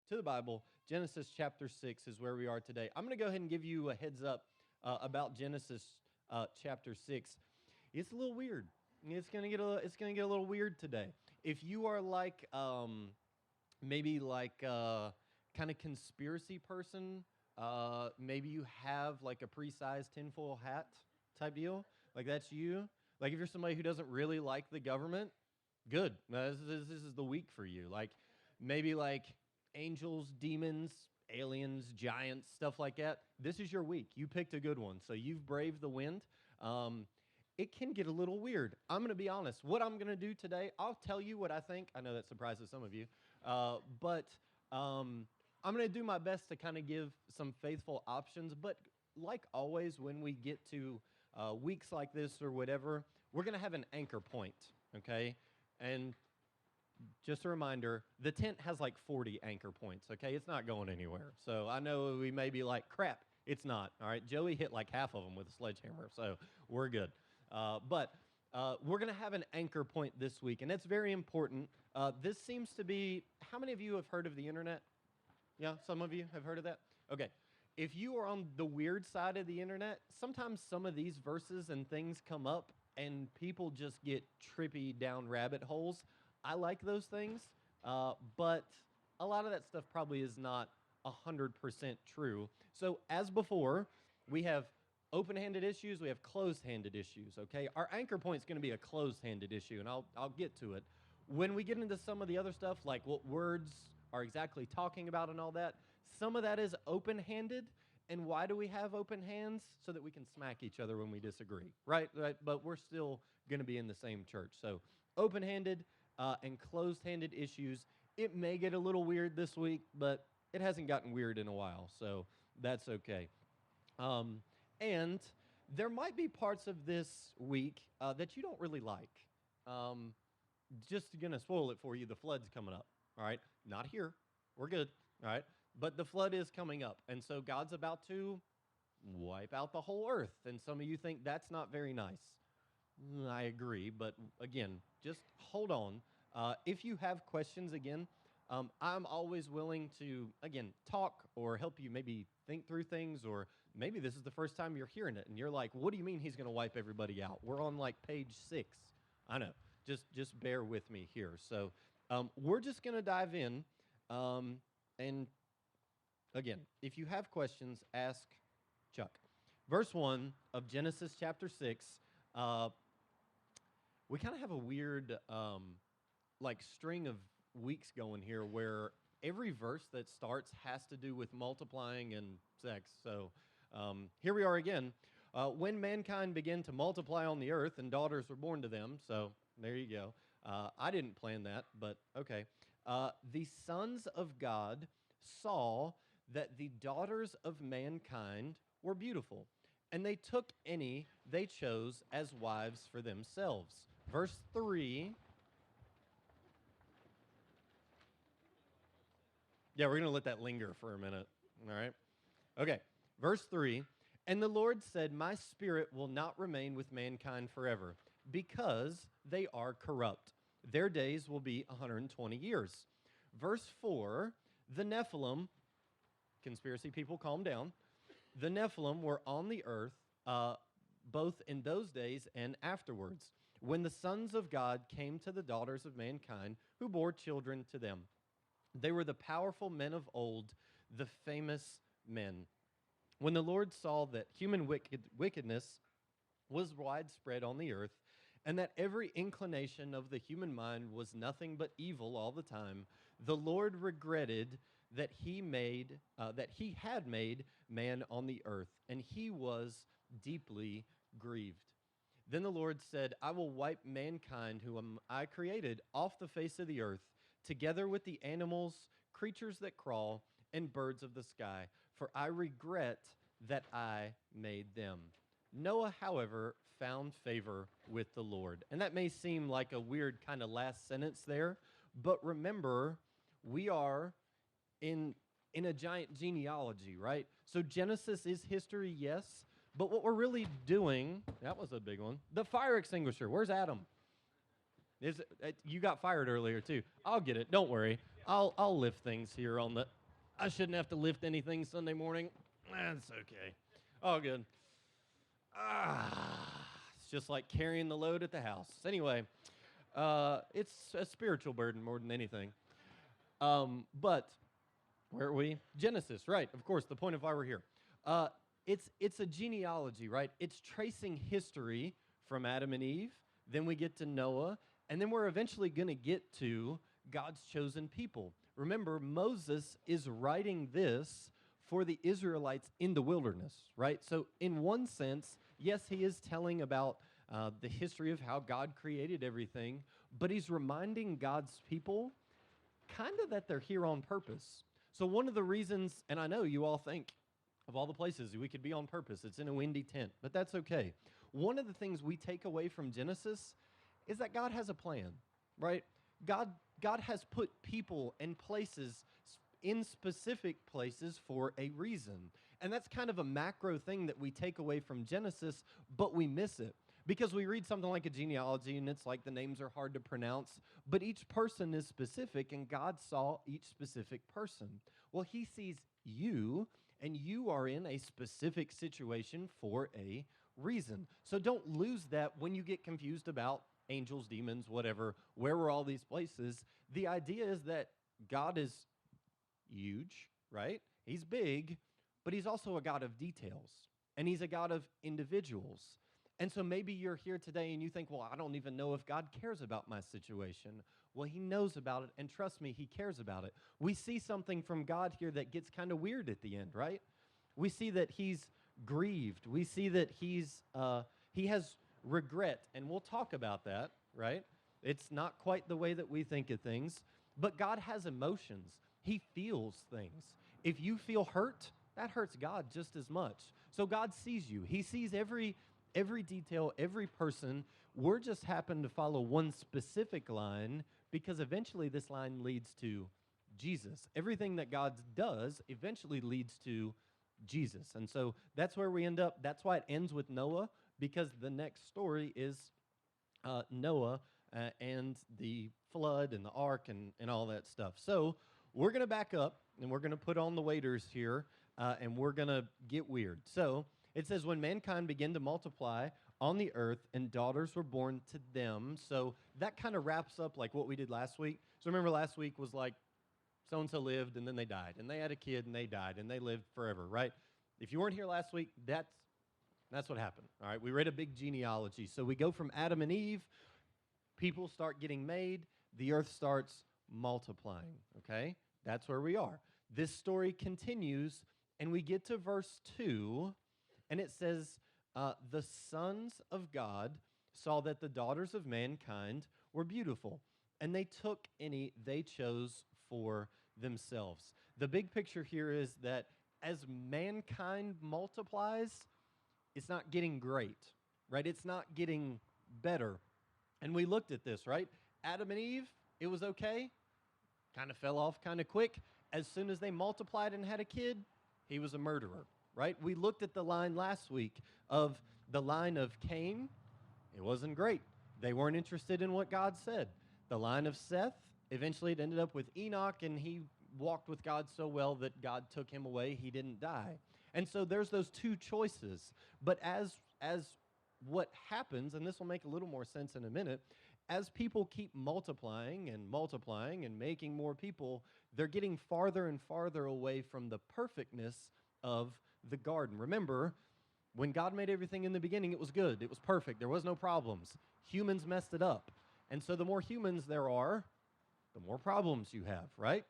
to the Bible. Genesis chapter 6 is where we are today. I'm going to go ahead and give you a heads up about Genesis chapter 6. It's a little weird. It's going to get a little weird today. If you are like maybe like kind of conspiracy person, maybe you have like a pre-sized tinfoil hat type deal. Like that's you. Like if you're somebody who doesn't really like the government, good. This is the week for you. Like maybe like angels, demons, aliens, giants, stuff like that. This is your week. You picked a good one. So you've braved the wind. It can get a little weird. I'm going to be honest. What I'm going to do today, I'll tell you what I think. I know that surprises some of you. But I'm going to do my best to kind of give some faithful options. But like always, when we get to weeks like this or whatever, we're going to have an anchor point, okay? And just a reminder, the tent has like 40 anchor points, okay? It's not going anywhere. So I know we may be like, crap, it's not, all right? Joey hit like half of them with a sledgehammer, so we're good. But we're going to have an anchor point this week, and it's very important. This seems to be, how many of you have heard of the internet? Yeah, some of you have heard of that? Okay. If you are on the weird side of the internet, sometimes some of these verses and things come up and people just get trippy down rabbit holes. I like those things, but a lot of that stuff probably is not 100% true. So as before, we have open-handed issues, we have closed-handed issues, okay? Our anchor point is going to be a closed-handed issue, and I'll get to it. When we get into some of the other stuff, like what words are exactly talking about and all that, some of that is open-handed. And why do we have open hands? So that we can smack each other when we disagree, right? But we're still going to be in the same church. So open-handed and closed-handed issues. It may get a little weird this week, but it hasn't gotten weird in a while, so that's okay. And there might be parts of this week that you don't really like. Just going to spoil it for you, the flood's coming up, all right? Not here. We're good, all right? But the flood is coming up, and so God's about to wipe out the whole earth. And some of you think that's not very nice. I agree, but again, just hold on. If you have questions, again, I'm always willing to, again, talk or help you maybe think through things, or maybe this is the first time you're hearing it, and you're like, what do you mean he's going to wipe everybody out? We're on like page 6. I know. Just bear with me here. So we're just going to dive in, and again, if you have questions, ask Chuck. Verse 1 of Genesis chapter 6, we kind of have a weird like string of weeks going here where every verse that starts has to do with multiplying and sex. So here we are again. When mankind began to multiply on the earth and daughters were born to them, so there you go. I didn't plan that, but okay. The sons of God saw that the daughters of mankind were beautiful, and they took any they chose as wives for themselves. Verse 3. Yeah, we're going to let that linger for a minute, all right? Okay, verse 3. And the Lord said, my spirit will not remain with mankind forever, because they are corrupt. Their days will be 120 years. Verse 4, the Nephilim, conspiracy people, calm down. The Nephilim were on the earth both in those days and afterwards, when the sons of God came to the daughters of mankind, who bore children to them. They were the powerful men of old, the famous men. When the Lord saw that human wickedness was widespread on the earth, and that every inclination of the human mind was nothing but evil all the time, the Lord regretted that he had made man on the earth, and he was deeply grieved. Then the Lord said, I will wipe mankind whom I created off the face of the earth, together with the animals, creatures that crawl, and birds of the sky, for I regret that I made them. Noah, however, found favor with the Lord. And that may seem like a weird kind of last sentence there, but remember, we are in a giant genealogy, right? So Genesis is history, yes, but what we're really doing, that was a big one, the fire extinguisher. Where's Adam? You got fired earlier, too. I'll get it. Don't worry. I'll lift things here on the. I shouldn't have to lift anything Sunday morning. That's okay. All good. It's just like carrying the load at the house. Anyway, it's a spiritual burden more than anything. But where are we? Genesis, right? Of course, the point of why we're here. It's a genealogy, right? It's tracing history from Adam and Eve. Then we get to Noah, and then we're eventually going to get to God's chosen people. Remember, Moses is writing this for the Israelites in the wilderness, right? So, in one sense, yes, he is telling about the history of how God created everything, but he's reminding God's people kind of that they're here on purpose. So, one of the reasons, and I know you all think of all the places we could be on purpose, it's in a windy tent, but that's okay. One of the things we take away from Genesis is that God has a plan, right? God has put people and places in specific places for a reason. And that's kind of a macro thing that we take away from Genesis, but we miss it. Because we read something like a genealogy and it's like the names are hard to pronounce, but each person is specific and God saw each specific person. Well, he sees you and you are in a specific situation for a reason. So don't lose that when you get confused about angels, demons, whatever, where were all these places? The idea is that God is huge, right? He's big, but he's also a God of details, and he's a God of individuals. And so maybe you're here today and you think, well, I don't even know if God cares about my situation. Well, he knows about it, and trust me, he cares about it. We see something from God here that gets kind of weird at the end, right? We see that he's grieved. We see that he has regret, and we'll talk about that, right? It's not quite the way that we think of things, but God has emotions. He feels things. If you feel hurt, that hurts God just as much. So God sees you. He sees every detail, every person. We're just happen to follow one specific line because eventually this line leads to Jesus. Everything that God does eventually leads to Jesus. And so that's where we end up. That's why it ends with Noah, because the next story is Noah and the flood and the ark and all that stuff. So we're going to back up and we're going to put on the waders here and we're going to get weird. So it says, when mankind began to multiply on the earth and daughters were born to them. So that kind of wraps up like what we did last week. So remember last week was like so-and-so lived and then they died, and they had a kid and they died and they lived forever, right? If you weren't here last week, that's what happened, all right? We read a big genealogy. So we go from Adam and Eve, people start getting made, the earth starts multiplying, okay? That's where we are. This story continues, and we get to verse 2, and it says, the sons of God saw that the daughters of mankind were beautiful, and they took any they chose for themselves. The big picture here is that as mankind multiplies, it's not getting great, right? It's not getting better. And we looked at this, right? Adam and Eve, it was okay. Kind of fell off kind of quick. As soon as they multiplied and had a kid, he was a murderer, right? We looked at the line last week of the line of Cain. It wasn't great. They weren't interested in what God said. The line of Seth, eventually it ended up with Enoch, and he walked with God so well that God took him away. He didn't die. And so there's those two choices. But as what happens, and this will make a little more sense in a minute, as people keep multiplying and making more people, they're getting farther and farther away from the perfectness of the garden. Remember, when God made everything in the beginning, it was good. It was perfect. There was no problems. Humans messed it up. And so the more humans there are, the more problems you have, right?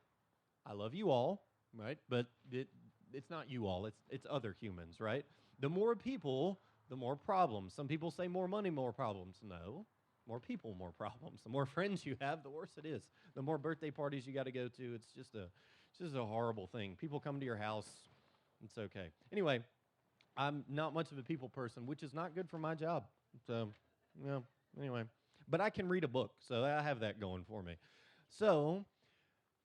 I love you all, right? But it's not you all. It's other humans, right? The more people, the more problems. Some people say more money, more problems. No. More people, more problems. The more friends you have, the worse it is. The more birthday parties you got to go to, it's just a horrible thing. People come to your house, it's okay. Anyway, I'm not much of a people person, which is not good for my job. So, anyway. But I can read a book, so I have that going for me. So,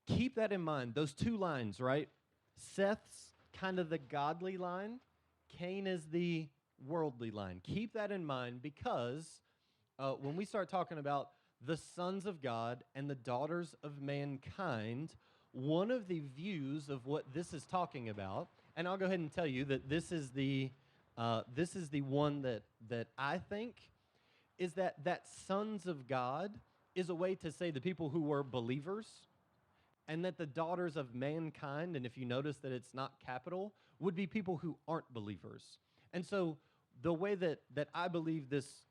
keep that in mind. Those two lines, right? Seth's kind of the godly line. Cain is the worldly line. Keep that in mind because when we start talking about the sons of God and the daughters of mankind, one of the views of what this is talking about, and I'll go ahead and tell you that this is the one that I think is that sons of God is a way to say the people who were believers, and that the daughters of mankind, and if you notice that it's not capital, would be people who aren't believers. And so the way that I believe this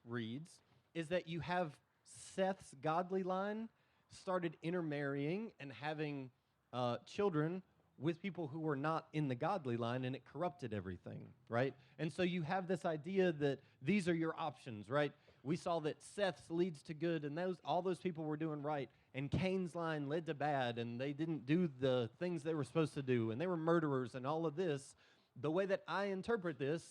reads is that you have Seth's godly line started intermarrying and having children with people who were not in the godly line, and it corrupted everything, right? And so you have this idea that these are your options, right? We saw that Seth's leads to good, and all those people were doing right, and Cain's line led to bad, and they didn't do the things they were supposed to do, and they were murderers and all of this. The way that I interpret this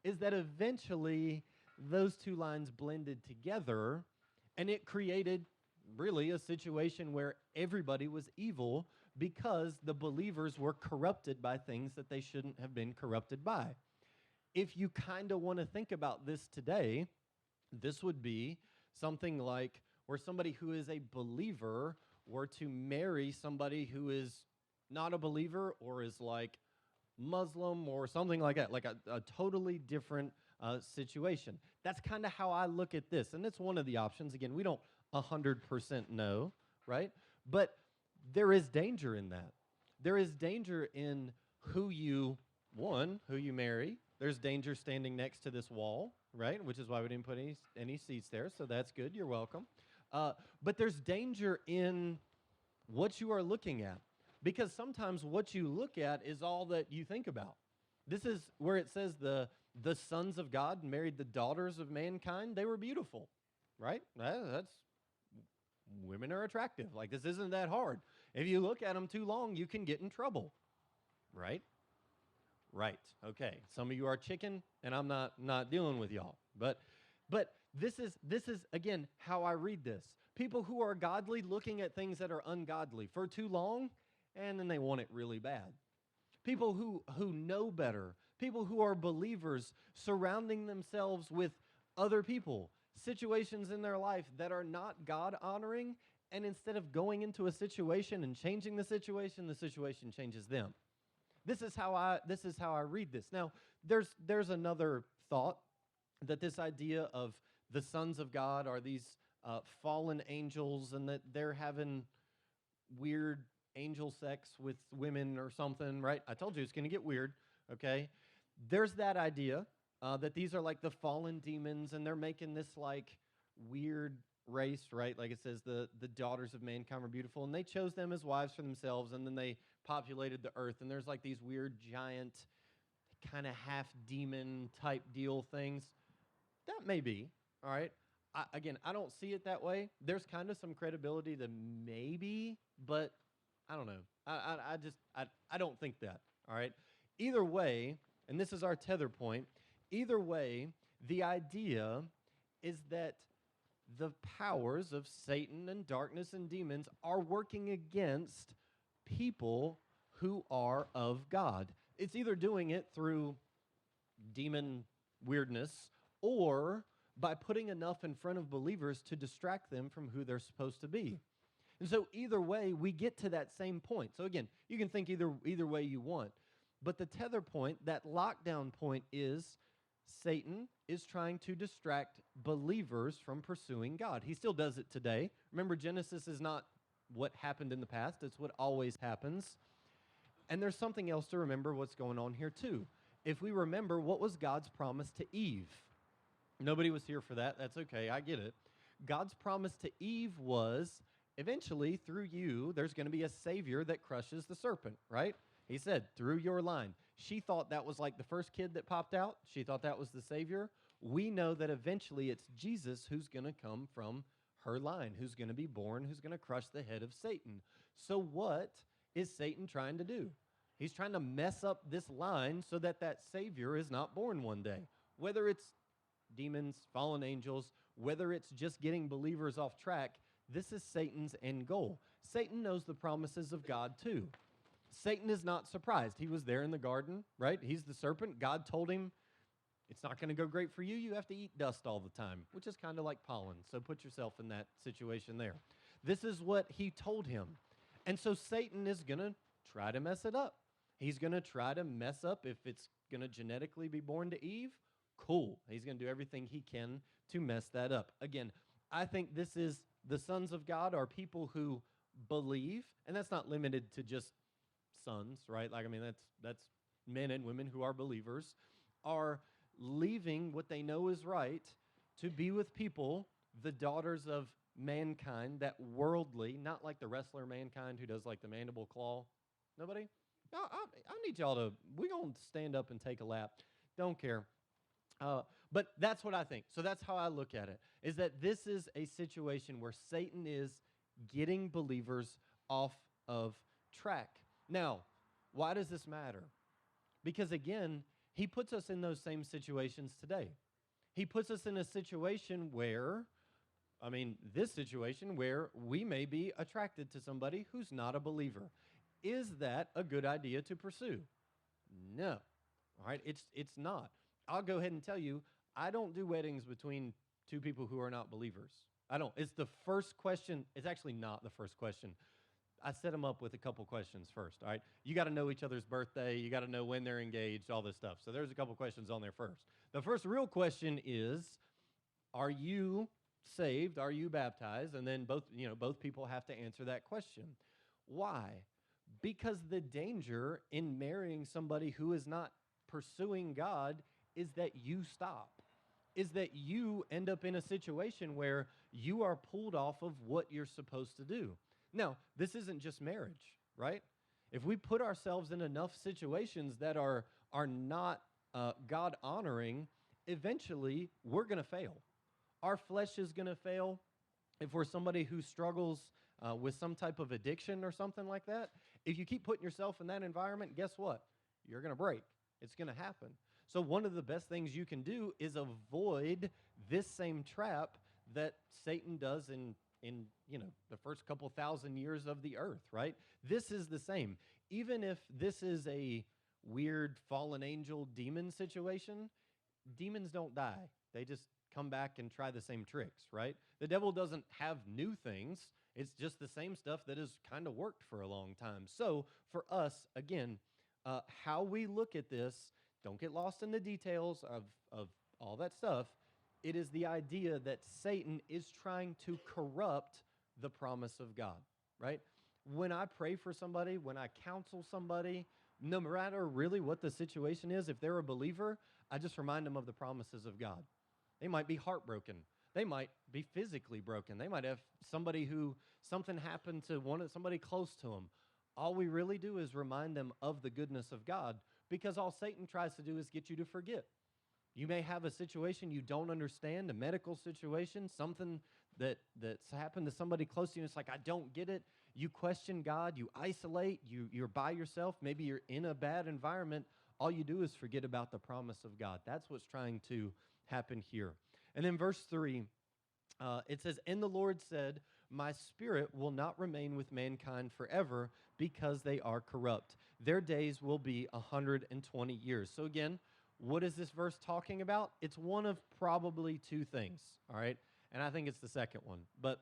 is that eventually those two lines blended together, and it created really a situation where everybody was evil because the believers were corrupted by things that they shouldn't have been corrupted by. If you kind of want to think about this today, this would be something like where somebody who is a believer were to marry somebody who is not a believer or is like Muslim or something like that, like a totally different situation. That's kind of how I look at this, and it's one of the options. Again, we don't 100% know, right? But there is danger in that. There is danger in who you marry. There's danger standing next to this wall, right? Which is why we didn't put any seats there, so that's good. You're welcome. But there's danger in what you are looking at, because sometimes what you look at is all that you think about. This is where it says the sons of God married the daughters of mankind. They were beautiful, right? That's women are attractive. Like, this isn't that hard. If you look at them too long, you can get in trouble, right? Right. Okay. Some of you are chicken, and I'm not dealing with y'all. But this is again how I read this. People who are godly looking at things that are ungodly for too long, and then they want it really bad. People who know better, people who are believers surrounding themselves with other people, situations in their life that are not God honoring, and instead of going into a situation and changing the situation changes them. This is how I read this. Now, there's another thought that this idea of the sons of God are these fallen angels, and that they're having weird angel sex with women or something, right? I told you it's going to get weird, okay? There's that idea that these are like the fallen demons, and they're making this like weird race, right? Like it says the daughters of mankind were beautiful, and they chose them as wives for themselves, and then they populated the earth, and there's like these weird giant kind of half demon type deal things. That may be, all right? I don't see it that way. There's kind of some credibility to maybe, but I don't know. I don't think that, all right? Either way, and this is our tether point, either way, the idea is that the powers of Satan and darkness and demons are working against people who are of God. It's either doing it through demon weirdness or by putting enough in front of believers to distract them from who they're supposed to be. And so either way, we get to that same point. So again, you can think either way you want. But the tether point, that lockdown point, is Satan is trying to distract believers from pursuing God. He still does it today. Remember, Genesis is not what happened in the past. It's what always happens. And there's something else to remember what's going on here too. If we remember, what was God's promise to Eve? Nobody was here for that. That's okay. I get it. God's promise to Eve was, eventually, through you, there's going to be a savior that crushes the serpent, right? He said, through your line. She thought that was like the first kid that popped out. She thought that was the savior. We know that eventually it's Jesus who's going to come from her line, who's going to be born, who's going to crush the head of Satan. So what is Satan trying to do? He's trying to mess up this line so that savior is not born one day. Whether it's demons, fallen angels, whether it's just getting believers off track, this is Satan's end goal. Satan knows the promises of God too. Satan is not surprised. He was there in the garden, right? He's the serpent. God told him, it's not going to go great for you. You have to eat dust all the time, which is kind of like pollen. So put yourself in that situation there. This is what he told him. And so Satan is going to try to mess it up. He's going to try to mess up if it's going to genetically be born to Eve. Cool. He's going to do everything he can to mess that up. Again, I think this is the sons of God are people who believe, and that's not limited to just sons, right? Like, I mean, that's men and women who are believers, are leaving what they know is right to be with people, the daughters of mankind, that worldly, not like the wrestler mankind who does like the mandible claw. Nobody? I need y'all to, we're going to stand up and take a lap. Don't care. But that's what I think. So that's how I look at it, is that this is a situation where Satan is getting believers off of track. Now, why does this matter? Because again, he puts us in those same situations today. He puts us in a situation where, this situation where we may be attracted to somebody who's not a believer. Is that a good idea to pursue? No. All right, it's not. I'll go ahead and tell you, I don't do weddings between two people who are not believers. I don't. It's the first question. It's actually not the first question. I set them up with a couple questions first, all right? You got to know each other's birthday. You got to know when they're engaged, all this stuff. So there's a couple questions on there first. The first real question is, are you saved? Are you baptized? And then both people have to answer that question. Why? Because the danger in marrying somebody who is not pursuing God is that you stop, is that you end up in a situation where you are pulled off of what you're supposed to do. Now, this isn't just marriage, right? If we put ourselves in enough situations that are not God-honoring, eventually we're going to fail. Our flesh is going to fail. If we're somebody who struggles with some type of addiction or something like that, if you keep putting yourself in that environment, guess what? You're going to break. It's going to happen. So one of the best things you can do is avoid this same trap that Satan does in the first couple thousand years of the earth, right? This is the same. Even if this is a weird fallen angel demon situation, demons don't die. They just come back and try the same tricks, right? The devil doesn't have new things. It's just the same stuff that has kind of worked for a long time. So for us, again, how we look at this, don't get lost in the details of all that stuff. It is the idea that Satan is trying to corrupt the promise of God, right? When I pray for somebody, when I counsel somebody, no matter really what the situation is, if they're a believer, I just remind them of the promises of God. They might be heartbroken. They might be physically broken. They might have something happened to somebody close to them. All we really do is remind them of the goodness of God, because all Satan tries to do is get you to forget. You may have a situation you don't understand, a medical situation, something that's happened to somebody close to you. It's like, I don't get it. You question God. You isolate. You're by yourself. Maybe you're in a bad environment. All you do is forget about the promise of God. That's what's trying to happen here. And then verse 3, it says, "And the Lord said, my spirit will not remain with mankind forever, because they are corrupt. Their days will be 120 years." So again, what is this verse talking about? It's one of probably two things, all right? And I think it's the second one. But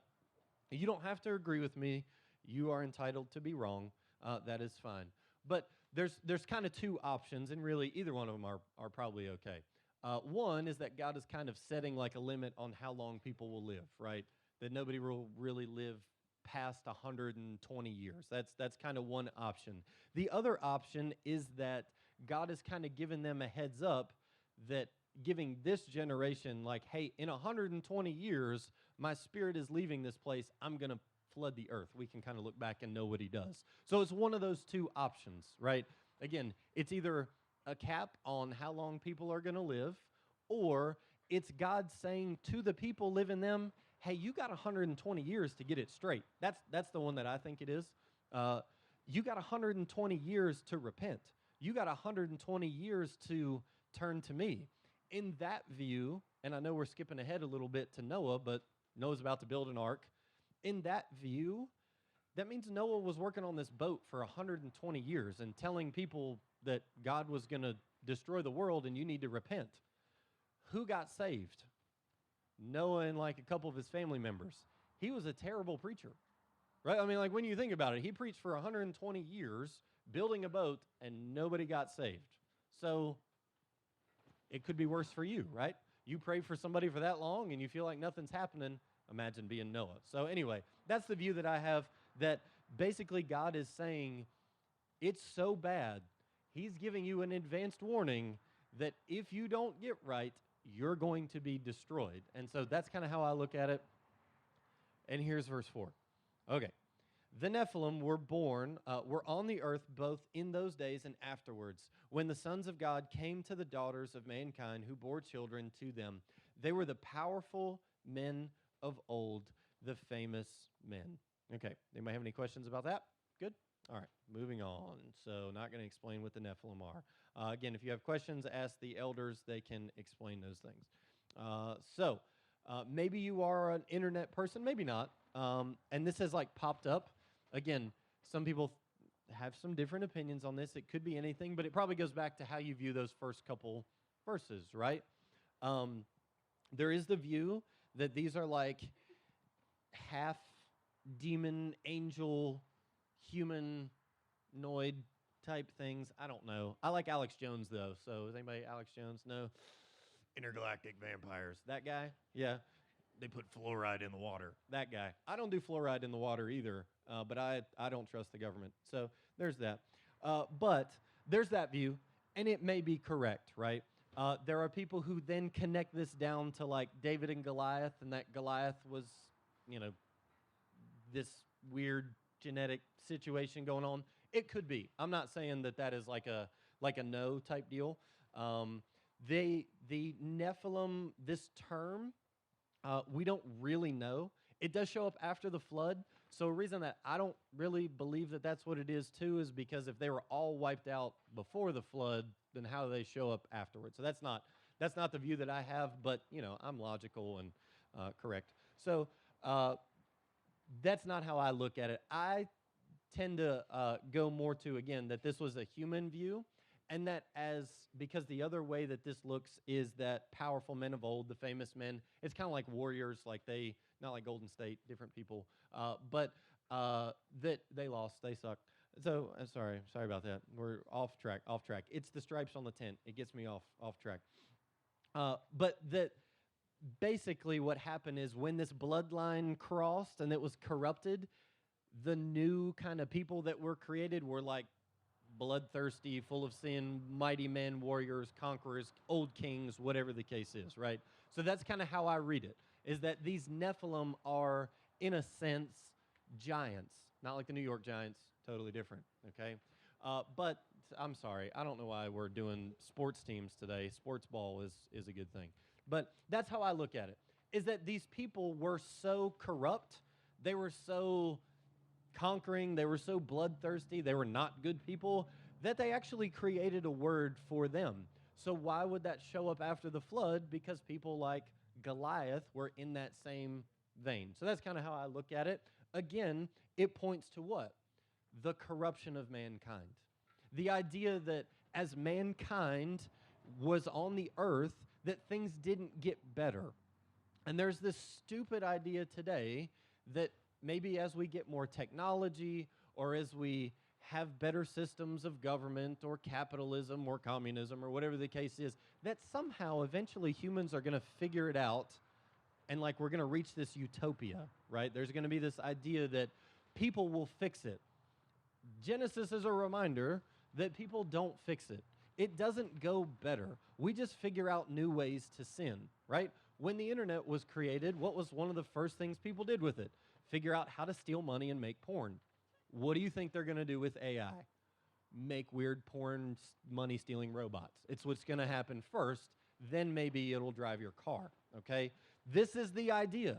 you don't have to agree with me. You are entitled to be wrong. That is fine. But there's kind of two options, and really either one of them are probably okay. One is that God is kind of setting like a limit on how long people will live, right? That nobody will really live past 120 years. That's kind of one option. The other option is that God has kind of given them a heads up, that giving this generation like, hey, in 120 years, my spirit is leaving this place. I'm going to flood the earth. We can kind of look back and know what he does. So it's one of those two options, right? Again, it's either a cap on how long people are going to live, or it's God saying to the people living them, hey, you got 120 years to get it straight. That's the one that I think it is. You got 120 years to repent. You got 120 years to turn to me. In that view, and I know we're skipping ahead a little bit to Noah, but Noah's about to build an ark. In that view, that means Noah was working on this boat for 120 years and telling people that God was going to destroy the world and you need to repent. Who got saved? Noah and like a couple of his family members. He was a terrible preacher. right? I mean, like when you think about it, he preached for 120 years building a boat and nobody got saved. So it could be worse for you, right? You pray for somebody for that long and you feel like nothing's happening. Imagine being Noah. So anyway, that's the view that I have, that basically God is saying it's so bad, he's giving you an advanced warning that if you don't get right, you're going to be destroyed. And so that's kind of how I look at it. And here's verse 4. Okay. The Nephilim were on the earth both in those days and afterwards, when the sons of God came to the daughters of mankind who bore children to them. They were the powerful men of old, the famous men. Okay, anybody have any questions about that? Good? All right, moving on. So not going to explain what the Nephilim are. Again, if you have questions, ask the elders. They can explain those things. Maybe you are an internet person, maybe not. And this has like popped up. Again, some people have some different opinions on this. It could be anything, but it probably goes back to how you view those first couple verses, right? There is the view that these are like half demon, angel, humanoid type things. I don't know. I like Alex Jones, though. So is anybody Alex Jones? No? Intergalactic vampires. That guy? Yeah. They put fluoride in the water. That guy. I don't do fluoride in the water either, but I don't trust the government. So there's that. But there's that view, and it may be correct, right? There are people who then connect this down to like David and Goliath, and that Goliath was, this weird genetic situation going on. It could be. I'm not saying that is like a no type deal. The Nephilim, this term, we don't really know. It does show up after the flood. So a reason that I don't really believe that that's what it is too is because if they were all wiped out before the flood, then how do they show up afterwards? So that's not the view that I have, but I'm logical and correct. So that's not how I look at it. I tend to go more to, again, that this was a human view, and that because the other way that this looks is that powerful men of old, the famous men, it's kind of like warriors, not like Golden State, different people, but that they lost, they suck. So, sorry about that. We're off track. It's the stripes on the tent. It gets me off track. But that basically what happened is when this bloodline crossed and it was corrupted, the new kind of people that were created were like bloodthirsty, full of sin, mighty men, warriors, conquerors, old kings, whatever the case is, right? So that's kind of how I read it, is that these Nephilim are, in a sense, giants. Not like the New York Giants, totally different, okay? But I'm sorry, I don't know why we're doing sports teams today. Sports ball is a good thing. But that's how I look at it, is that these people were so corrupt, they were so conquering, they were so bloodthirsty, they were not good people, that they actually created a word for them. So why would that show up after the flood? Because people like Goliath were in that same vein. So that's kind of how I look at it. Again, it points to what? The corruption of mankind. The idea that as mankind was on the earth, that things didn't get better. And there's this stupid idea today that maybe as we get more technology or as we have better systems of government or capitalism or communism or whatever the case is, that somehow eventually humans are going to figure it out and like we're going to reach this utopia, right? There's going to be this idea that people will fix it. Genesis is a reminder that people don't fix it. It doesn't go better. We just figure out new ways to sin, right? When the internet was created, what was one of the first things people did with it? Figure out how to steal money and make porn. What do you think they're going to do with AI? Make weird porn money-stealing robots. It's what's going to happen first, then maybe it'll drive your car, okay? This is the idea.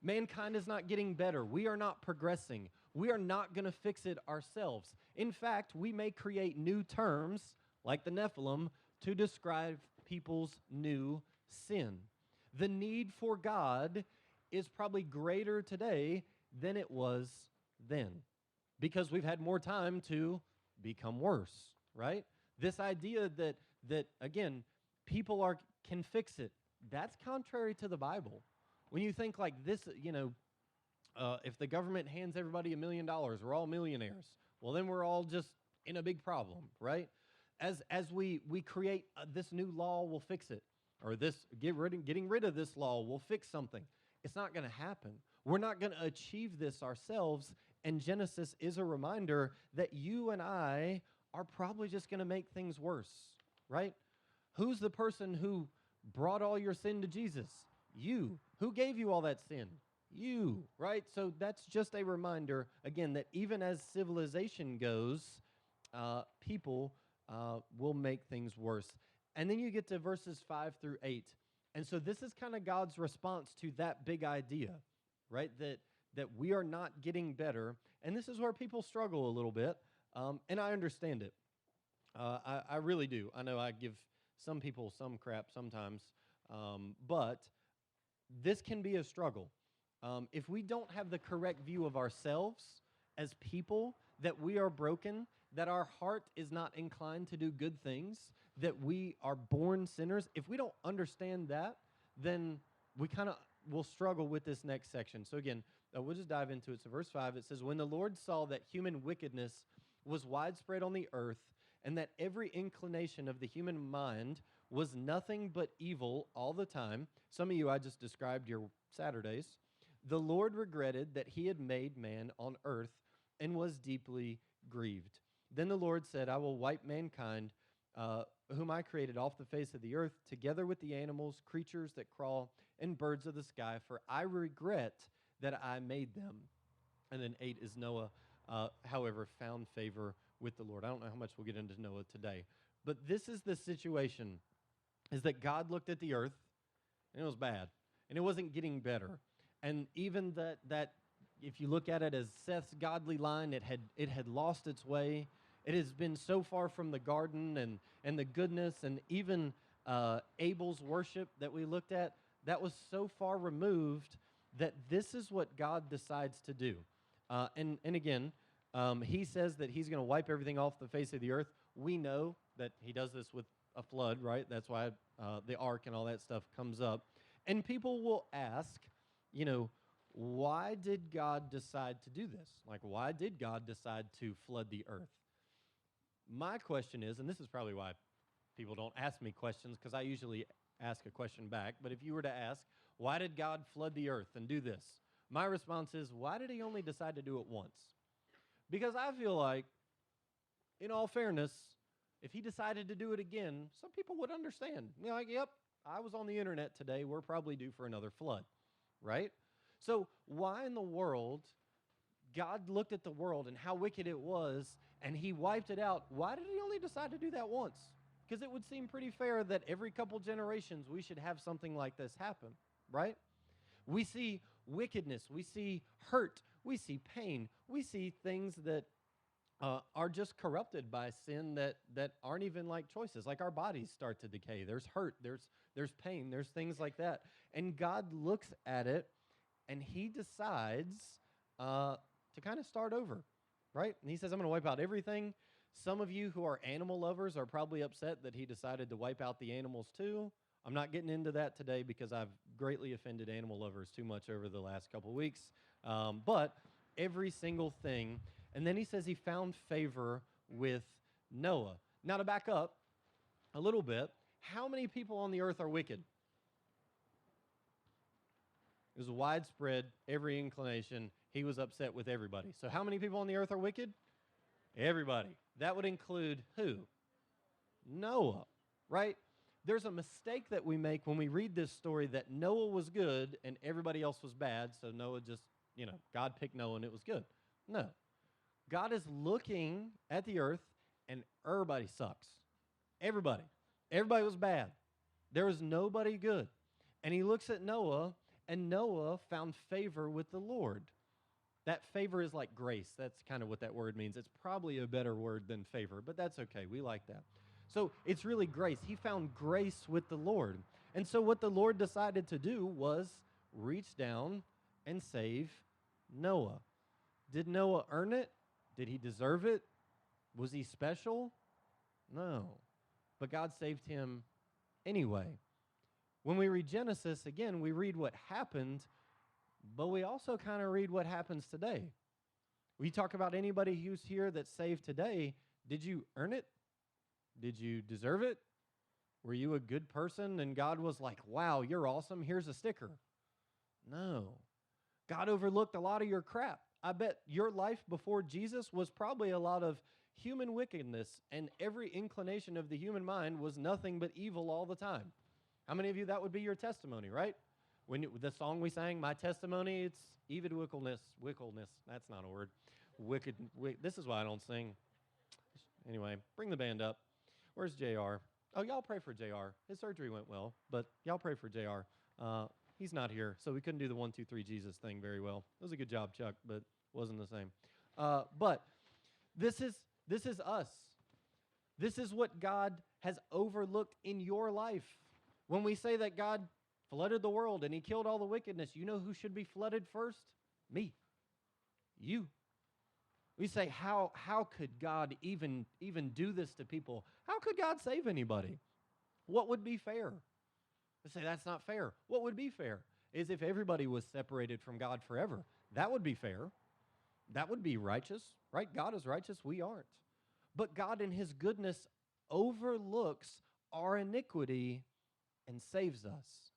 Mankind is not getting better. We are not progressing. We are not going to fix it ourselves. In fact, we may create new terms, like the Nephilim, to describe people's new sin. The need for God is probably greater today than it was then, because we've had more time to become worse, right? This idea that again, people can fix it, that's contrary to the Bible. When you think like this, If the government hands everybody $1 million, we're all millionaires. Well, then we're all just in a big problem, right? As we create this new law will fix it, or getting rid of this law will fix something. It's not going to happen. We're not going to achieve this ourselves. And Genesis is a reminder that you and I are probably just going to make things worse, right? Who's the person who brought all your sin to Jesus? You. Who gave you all that sin? You, right? So that's just a reminder, again, that even as civilization goes, people will make things worse. And then you get to verses 5 through 8. And so this is kind of God's response to that big idea, right? That we are not getting better. And this is where people struggle a little bit. And I understand it. I really do. I know I give some people some crap sometimes. But this can be a struggle. If we don't have the correct view of ourselves as people, that we are broken, that our heart is not inclined to do good things, that we are born sinners, if we don't understand that, then we kind of will struggle with this next section. So again, we'll just dive into it. So verse 5, it says, "When the Lord saw that human wickedness was widespread on the earth, and that every inclination of the human mind was nothing but evil all the time." Some of you, I just described your Saturdays. "The Lord regretted that he had made man on earth and was deeply grieved. Then the Lord said, I will wipe mankind, whom I created off the face of the earth, together with the animals, creatures that crawl, and birds of the sky, for I regret that I made them." And then 8 is Noah, however, found favor with the Lord. I don't know how much we'll get into Noah today. But this is the situation, is that God looked at the earth, and it was bad. And it wasn't getting better. And even that if you look at it as Seth's godly line, it had lost its way. It has been so far from the garden and the goodness, and even Abel's worship that we looked at, that was so far removed that this is what God decides to do. And again, he says that he's going to wipe everything off the face of the earth. We know that he does this with a flood, right? That's why the ark and all that stuff comes up. And people will ask, why did God decide to do this? Like, why did God decide to flood the earth? My question is, and this is probably why people don't ask me questions, because I usually ask a question back, but if you were to ask, why did God flood the earth and do this? My response is, why did he only decide to do it once? Because I feel like, in all fairness, if he decided to do it again, some people would understand. Like, yep, I was on the internet today. We're probably due for another flood, right? So why in the world, God looked at the world and how wicked it was, and he wiped it out. Why did he only decide to do that once? Because it would seem pretty fair that every couple generations we should have something like this happen, right? We see wickedness. We see hurt. We see pain. We see things that are just corrupted by sin that aren't even like choices. Like our bodies start to decay. There's hurt. There's pain. There's things like that. And God looks at it, and he decides to kind of start over, right? And he says, I'm going to wipe out everything. Some of you who are animal lovers are probably upset that he decided to wipe out the animals too. I'm not getting into that today because I've greatly offended animal lovers too much over the last couple of weeks. But every single thing. And then he says he found favor with Noah. Now to back up a little bit, how many people on the earth are wicked? It was widespread, every inclination. He was upset with everybody. So how many people on the earth are wicked? Everybody. That would include who? Noah, right? There's a mistake that we make when we read this story that Noah was good and everybody else was bad, so Noah just, God picked Noah and it was good. No. God is looking at the earth and everybody sucks. Everybody. Everybody was bad. There was nobody good. And he looks at Noah, and Noah found favor with the Lord. That favor is like grace. That's kind of what that word means. It's probably a better word than favor, but that's okay. We like that. So it's really grace. He found grace with the Lord. And so what the Lord decided to do was reach down and save Noah. Did Noah earn it? Did he deserve it? Was he special? No. But God saved him anyway. When we read Genesis, again, we read what happened. But we also kind of read what happens today. We talk about anybody who's here that's saved today. Did you earn it? Did you deserve it? Were you a good person and God was like, wow, you're awesome, here's a sticker? No. God overlooked a lot of your crap. I bet your life before Jesus was probably a lot of human wickedness, and every inclination of the human mind was nothing but evil all the time. How many of you, that would be your testimony, right? The song we sang, My Testimony, it's evilwickledness, that's not a word. This is why I don't sing. Anyway, bring the band up. Where's JR? Oh, y'all pray for JR. His surgery went well, but y'all pray for JR. He's not here, so we couldn't do the 1, 2, 3 Jesus thing very well. It was a good job, Chuck, but wasn't the same. But this is us. This is what God has overlooked in your life. When we say that God flooded the world and he killed all the wickedness, you know who should be flooded first? Me. You. We say, how could God even do this to people? How could God save anybody? What would be fair? We say, that's not fair. What would be fair is if everybody was separated from God forever. That would be fair. That would be righteous, right? God is righteous, we aren't. But God in his goodness overlooks our iniquity and saves us.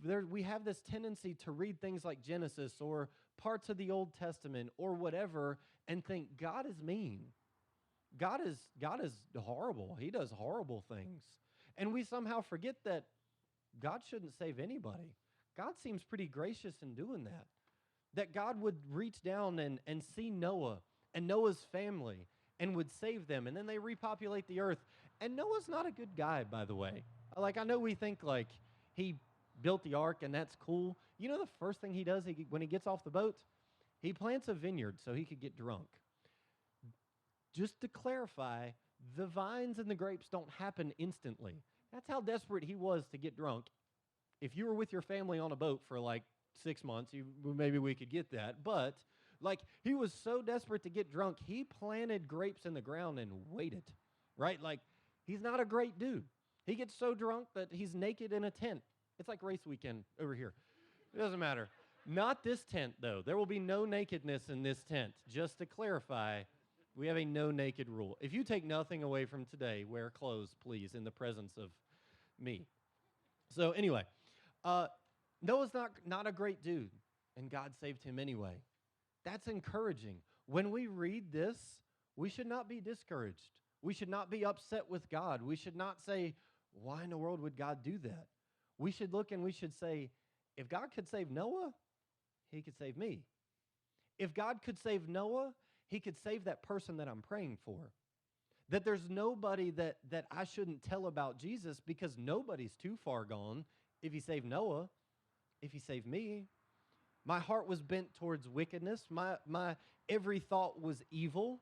We have this tendency to read things like Genesis or parts of the Old Testament or whatever and think God is mean. God is horrible. He does horrible things. And we somehow forget that God shouldn't save anybody. God seems pretty gracious in doing that. That God would reach down and see Noah and Noah's family and would save them, and then they repopulate the earth. And Noah's not a good guy, by the way. I know we think like he built the ark and that's cool. You know the first thing he does when he gets off the boat? He plants a vineyard so he could get drunk. Just to clarify, the vines and the grapes don't happen instantly. That's how desperate he was to get drunk. If you were with your family on a boat for like 6 months, maybe we could get that. But like he was so desperate to get drunk, he planted grapes in the ground and waited, right? Like he's not a great dude. He gets so drunk that he's naked in a tent. It's like race weekend over here. It doesn't matter. Not this tent, though. There will be no nakedness in this tent. Just to clarify, we have a no naked rule. If you take nothing away from today, wear clothes, please, in the presence of me. So anyway, Noah's not a great dude, and God saved him anyway. That's encouraging. When we read this, we should not be discouraged. We should not be upset with God. We should not say, why in the world would God do that? We should look and we should say, if God could save Noah, he could save me. If God could save Noah, he could save that person that I'm praying for. That there's nobody that I shouldn't tell about Jesus because nobody's too far gone. If he saved Noah, if he saved me, my heart was bent towards wickedness. My every thought was evil,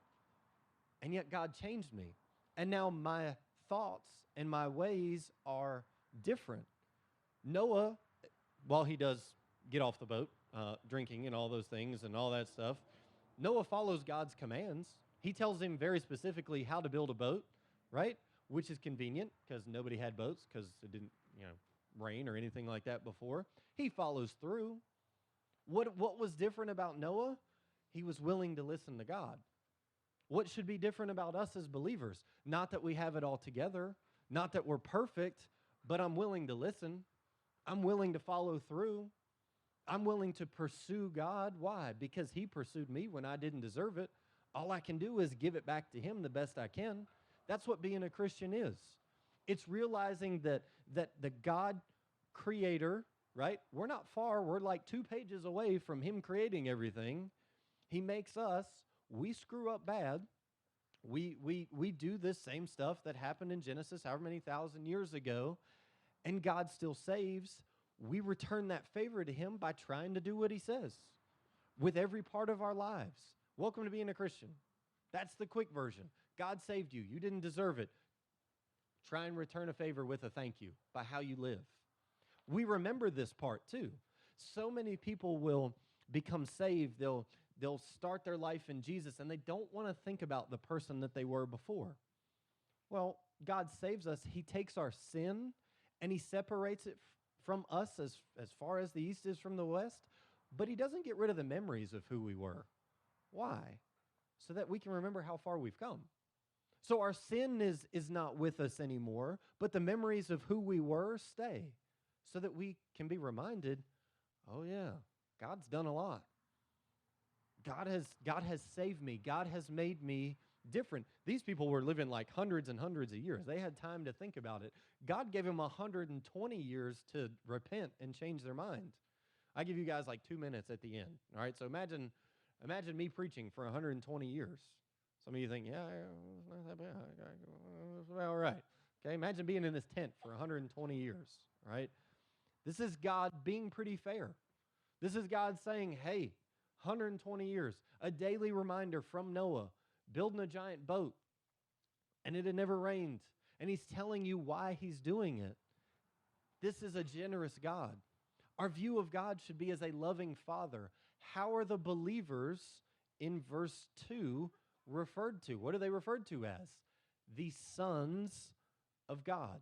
and yet God changed me. And now my thoughts and my ways are different. Noah, while he does get off the boat, drinking and all those things and all that stuff, Noah follows God's commands. He tells him very specifically how to build a boat, right? Which is convenient because nobody had boats because it didn't, rain or anything like that before. He follows through. What was different about Noah? He was willing to listen to God. What should be different about us as believers? Not that we have it all together, not that we're perfect, but I'm willing to listen. I'm willing to follow through. I'm willing to pursue God. Why? Because he pursued me when I didn't deserve it. All I can do is give it back to him the best I can. That's what being a Christian is. It's realizing that the God creator, right? We're not far. We're like 2 pages away from him creating everything. He makes us. We screw up bad. We do this same stuff that happened in Genesis however many thousand years ago, and God still saves. We return that favor to him by trying to do what he says with every part of our lives. Welcome to being a Christian. That's the quick version. God saved you. You didn't deserve it. Try and return a favor with a thank you by how you live. We remember this part too. So many people will become saved. They'll start their life in Jesus, and they don't want to think about the person that they were before. Well, God saves us. He takes our sin, and he separates it from us as far as the east is from the west, but he doesn't get rid of the memories of who we were. Why? So that we can remember how far we've come. So our sin is not with us anymore, but the memories of who we were stay, so that we can be reminded, oh yeah, God's done a lot. God has saved me. God has made me different. These people were living like hundreds and hundreds of years. They had time to think about it. God gave them 120 years to repent and change their mind. I give you guys like 2 minutes at the end. All right, so imagine me preaching for 120 years. Some of you think, yeah, it's not that bad. It's about all right. Okay, imagine being in this tent for 120 years, right? This is God being pretty fair. This is God saying, hey, 120 years, a daily reminder from Noah, building a giant boat, and it had never rained. And he's telling you why he's doing it. This is a generous God. Our view of God should be as a loving Father. How are the believers in verse 2 referred to? What are they referred to as? The sons of God.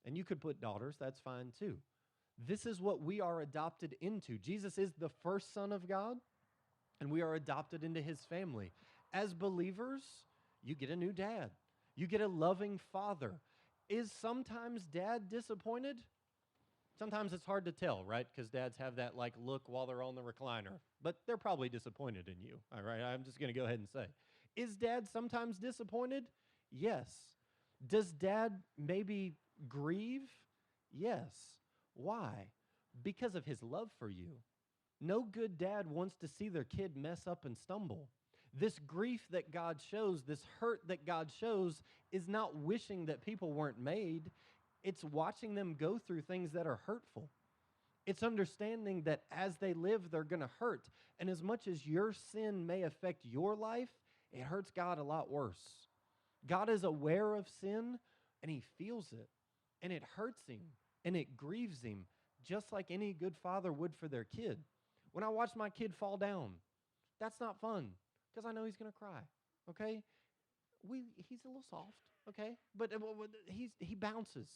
And you could put daughters, that's fine too. This is what we are adopted into. Jesus is the first Son of God, and we are adopted into his family. As believers, you get a new dad. You get a loving father. Is sometimes dad disappointed? Sometimes it's hard to tell, right? Because dads have that like look while they're on the recliner, but they're probably disappointed in you, all right? I'm just going to go ahead and say. Is dad sometimes disappointed? Yes. Does dad maybe grieve? Yes. Why? Because of his love for you. No good dad wants to see their kid mess up and stumble. This grief that God shows, this hurt that God shows, is not wishing that people weren't made. It's watching them go through things that are hurtful. It's understanding that as they live, they're going to hurt. And as much as your sin may affect your life, it hurts God a lot worse. God is aware of sin, and he feels it. And it hurts him, and it grieves him, just like any good father would for their kid. When I watch my kid fall down, that's not fun, because I know he's going to cry, okay? He's a little soft, okay? But he bounces,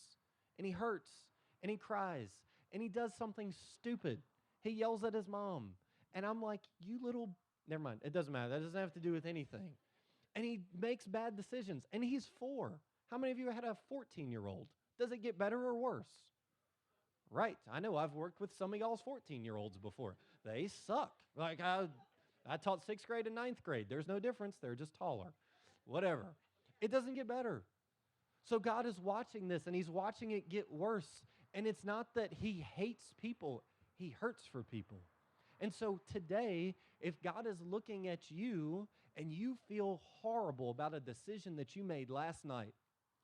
and he hurts, and he cries, and he does something stupid. He yells at his mom, and I'm like, you little, never mind, it doesn't matter. That doesn't have to do with anything. And he makes bad decisions, and he's 4. How many of you had a 14-year-old? Does it get better or worse? Right, I know I've worked with some of y'all's 14-year-olds before. They suck. Like I taught 6th grade and 9th grade. There's no difference. They're just taller. Whatever. It doesn't get better. So God is watching this, and he's watching it get worse. And it's not that he hates people. He hurts for people. And so today, if God is looking at you and you feel horrible about a decision that you made last night,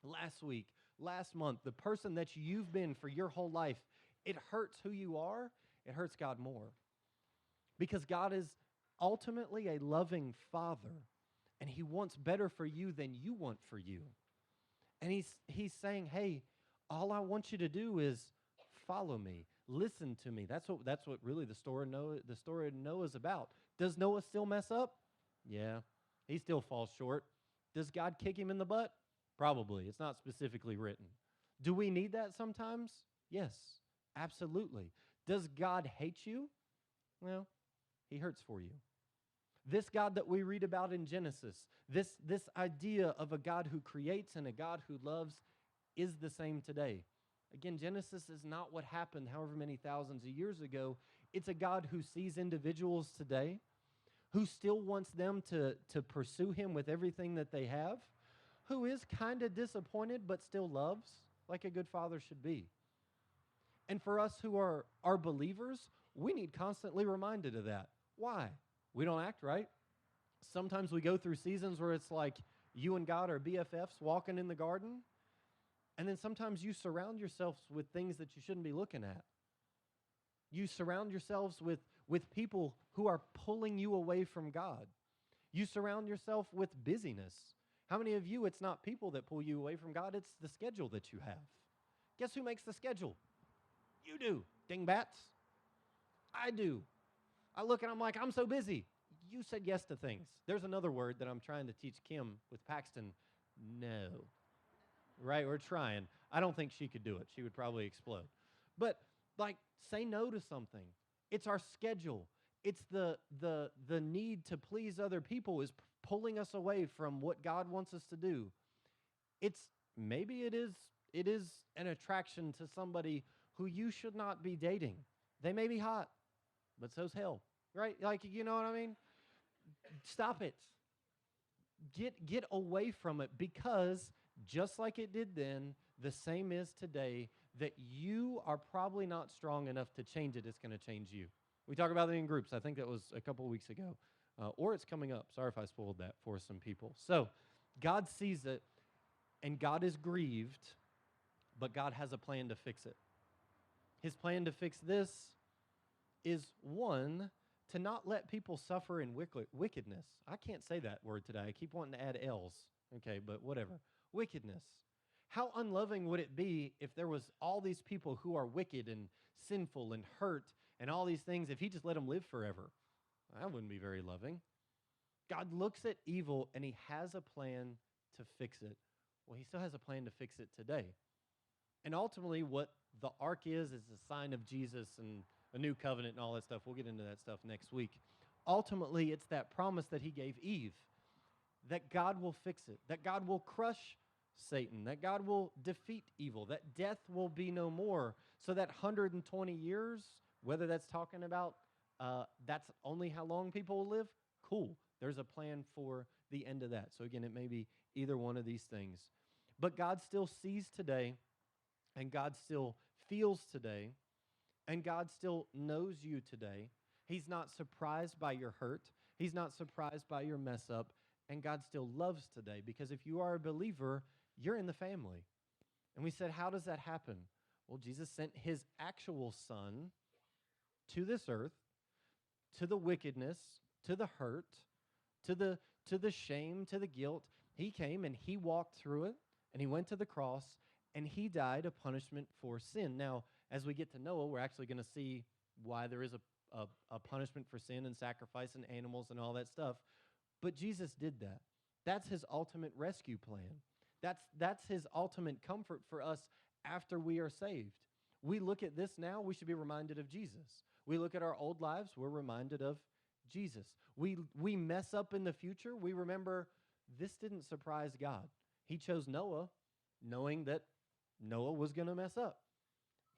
last week, last month, the person that you've been for your whole life, it hurts who you are, it hurts God more. Because God is ultimately a loving Father, and he wants better for you than you want for you. And he's saying, hey, all I want you to do is follow me, listen to me. That's what really the story of Noah is about. Does Noah still mess up? Yeah, he still falls short. Does God kick him in the butt? Probably. It's not specifically written. Do we need that sometimes? Yes, absolutely. Does God hate you? Well, he hurts for you. This God that we read about in Genesis, this idea of a God who creates and a God who loves, is the same today. Again, Genesis is not what happened however many thousands of years ago. It's a God who sees individuals today, who still wants them to pursue him with everything that they have, who is kind of disappointed but still loves like a good father should be. And for us who are believers, we need constantly reminded of that. Why? We don't act right. Sometimes we go through seasons where it's like you and God are BFFs walking in the garden, and then sometimes you surround yourselves with things that you shouldn't be looking at. You surround yourselves with people who are pulling you away from God. You surround yourself with busyness. How many of you, it's not people that pull you away from God, it's the schedule that you have. Guess who makes the schedule? You do, dingbats. I do. I look and I'm like, I'm so busy. You said yes to things. There's another word that I'm trying to teach Kim with Paxton. No. Right, we're trying. I don't think she could do it. She would probably explode. But Like, say no to something. It's our schedule. It's the need to please other people is pulling us away from what God wants us to do. It's maybe it is an attraction to somebody who you should not be dating. They may be hot, but so's hell, right? Like, you know what I mean? Stop it. Get away from it, because just like it did then, the same is today, that you are probably not strong enough to change it. It's going to change you. We talk about it in groups. I think that was a couple of weeks ago, or it's coming up. Sorry if I spoiled that for some people. So God sees it, and God is grieved, but God has a plan to fix it. His plan to fix this is, one, to not let people suffer in wickedness. I can't say that word today. I keep wanting to add L's. Okay, but whatever. Wickedness. How unloving would it be if there was all these people who are wicked and sinful and hurt and all these things, if he just let them live forever? That wouldn't be very loving. God looks at evil and he has a plan to fix it. Well, he still has a plan to fix it today. And ultimately, what the ark is a sign of Jesus and a new covenant and all that stuff. We'll get into that stuff next week. Ultimately, it's that promise that he gave Eve, that God will fix it, that God will crush Satan, that God will defeat evil, that death will be no more. So that 120 years, whether that's talking about that's only how long people will live, cool. There's a plan for the end of that. So again, it may be either one of these things. But God still sees today, and God still feels today, and God still knows you today. He's not surprised by your hurt. He's not surprised by your mess up. And God still loves today, because if you are a believer, you're in the family. And we said, how does that happen? Well, Jesus sent his actual son to this earth, to the wickedness, to the hurt, to the shame, to the guilt. He came and he walked through it, and he went to the cross, and he died a punishment for sin. Now, as we get to Noah, we're actually going to see why there is a punishment for sin and sacrifice and animals and all that stuff. But Jesus did that. That's his ultimate rescue plan. That's his ultimate comfort for us after we are saved. We look at this now, we should be reminded of Jesus. We look at our old lives, we're reminded of Jesus. We mess up in the future, we remember this didn't surprise God. He chose Noah knowing that Noah was going to mess up.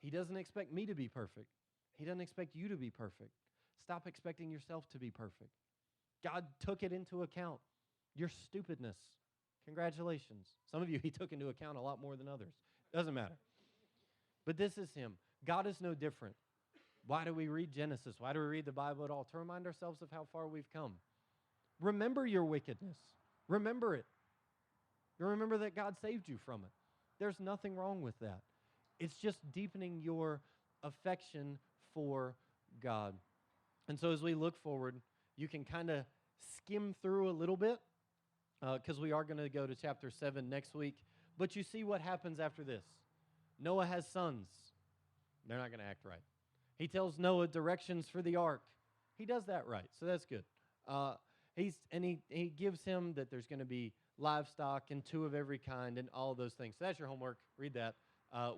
He doesn't expect me to be perfect. He doesn't expect you to be perfect. Stop expecting yourself to be perfect. God took it into account. Your stupidness. Congratulations. Some of you he took into account a lot more than others. Doesn't matter. But this is him. God is no different. Why do we read Genesis? Why do we read the Bible at all? To remind ourselves of how far we've come. Remember your wickedness. Remember it. Remember that God saved you from it. There's nothing wrong with that. It's just deepening your affection for God. And so as we look forward, you can kind of skim through a little bit, because we are going to go to chapter 7 next week. But you see what happens after this. Noah has sons. They're not going to act right. He tells Noah directions for the ark. He does that right, so that's good. He gives him that there's going to be livestock and 2 of every kind and all of those things. So that's your homework. Read that.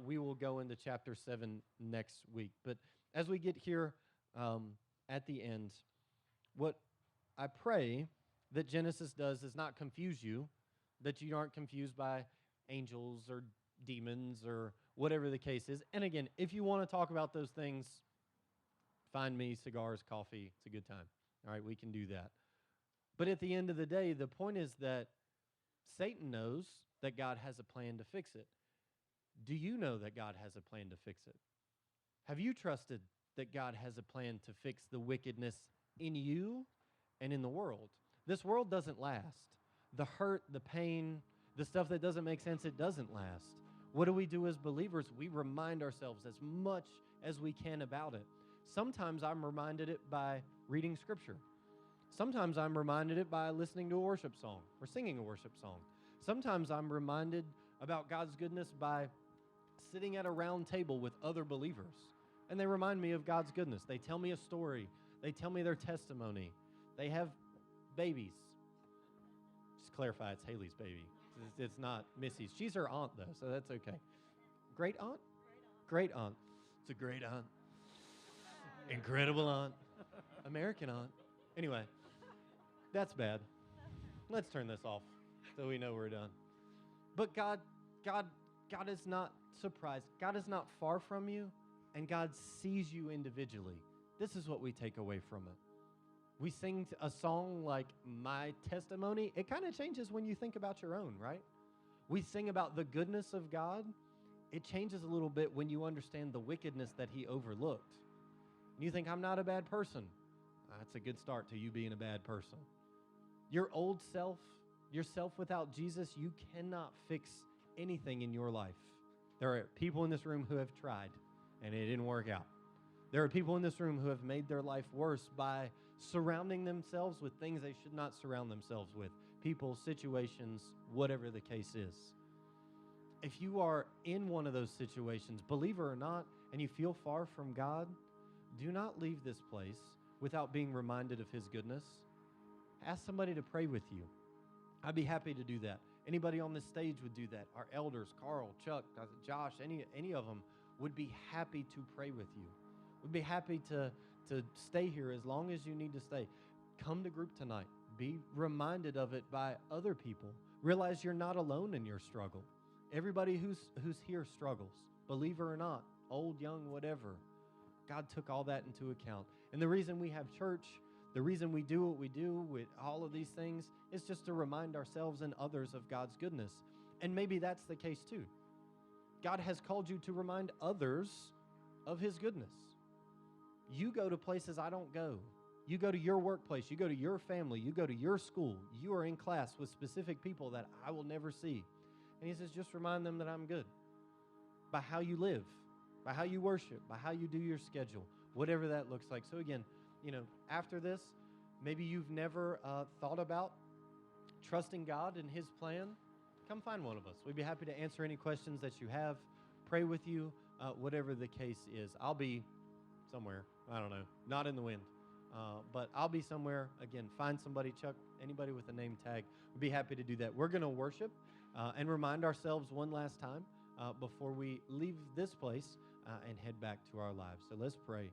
We will go into chapter 7 next week. But as we get here at the end, what I pray that Genesis does is not confuse you, that you aren't confused by angels or demons or whatever the case is. And again, if you want to talk about those things, find me, cigars, coffee. It's a good time. All right, we can do that. But at the end of the day, the point is that Satan knows that God has a plan to fix it. Do you know that God has a plan to fix it? Have you trusted that God has a plan to fix the wickedness in you and in the world? This world doesn't last. The hurt, the pain, the stuff that doesn't make sense, it doesn't last. What do we do as believers? We remind ourselves as much as we can about it. Sometimes I'm reminded it by reading Scripture. Sometimes I'm reminded it by listening to a worship song or singing a worship song. Sometimes I'm reminded about God's goodness by sitting at a round table with other believers. And they remind me of God's goodness. They tell me a story. They tell me their testimony. They have babies. Just clarify, it's Haley's baby. It's not Missy's. She's her aunt, though, so that's okay. Great aunt? Great aunt. It's a great aunt. Incredible aunt. American aunt. Anyway, that's bad. Let's turn this off so we know we're done. But God is not surprised. God is not far from you, and God sees you individually. This is what we take away from it. We sing a song like My Testimony. It kind of changes when you think about your own, right? We sing about the goodness of God. It changes a little bit when you understand the wickedness that he overlooked. And you think, I'm not a bad person. That's a good start to you being a bad person. Your old self, yourself without Jesus, you cannot fix anything in your life. There are people in this room who have tried, and it didn't work out. There are people in this room who have made their life worse by surrounding themselves with things they should not surround themselves with. People, situations, whatever the case is. If you are in one of those situations, believer or not, and you feel far from God, do not leave this place without being reminded of his goodness. Ask somebody to pray with you. I'd be happy to do that. Anybody on this stage would do that. Our elders, Carl, Chuck, Josh, any of them would be happy to pray with you. We'd be happy to stay here as long as you need to stay. Come to group tonight. Be reminded of it by other people. Realize you're not alone in your struggle. Everybody who's here struggles, believer or not, old, young, whatever. God took all that into account. And the reason we have church, the reason we do what we do with all of these things is just to remind ourselves and others of God's goodness. And maybe that's the case too. God has called you to remind others of his goodness. You go to places I don't go. You go to your workplace. You go to your family. You go to your school. You are in class with specific people that I will never see. And he says, just remind them that I'm good. By how you live, by how you worship, by how you do your schedule, whatever that looks like. So again, after this, maybe you've never thought about trusting God and his plan. Come find one of us. We'd be happy to answer any questions that you have, pray with you, whatever the case is. I'll be somewhere, I don't know, not in the wind. But I'll be somewhere. Again, find somebody, Chuck, anybody with a name tag. We'd be happy to do that. We're going to worship and remind ourselves one last time before we leave this place and head back to our lives. So let's pray.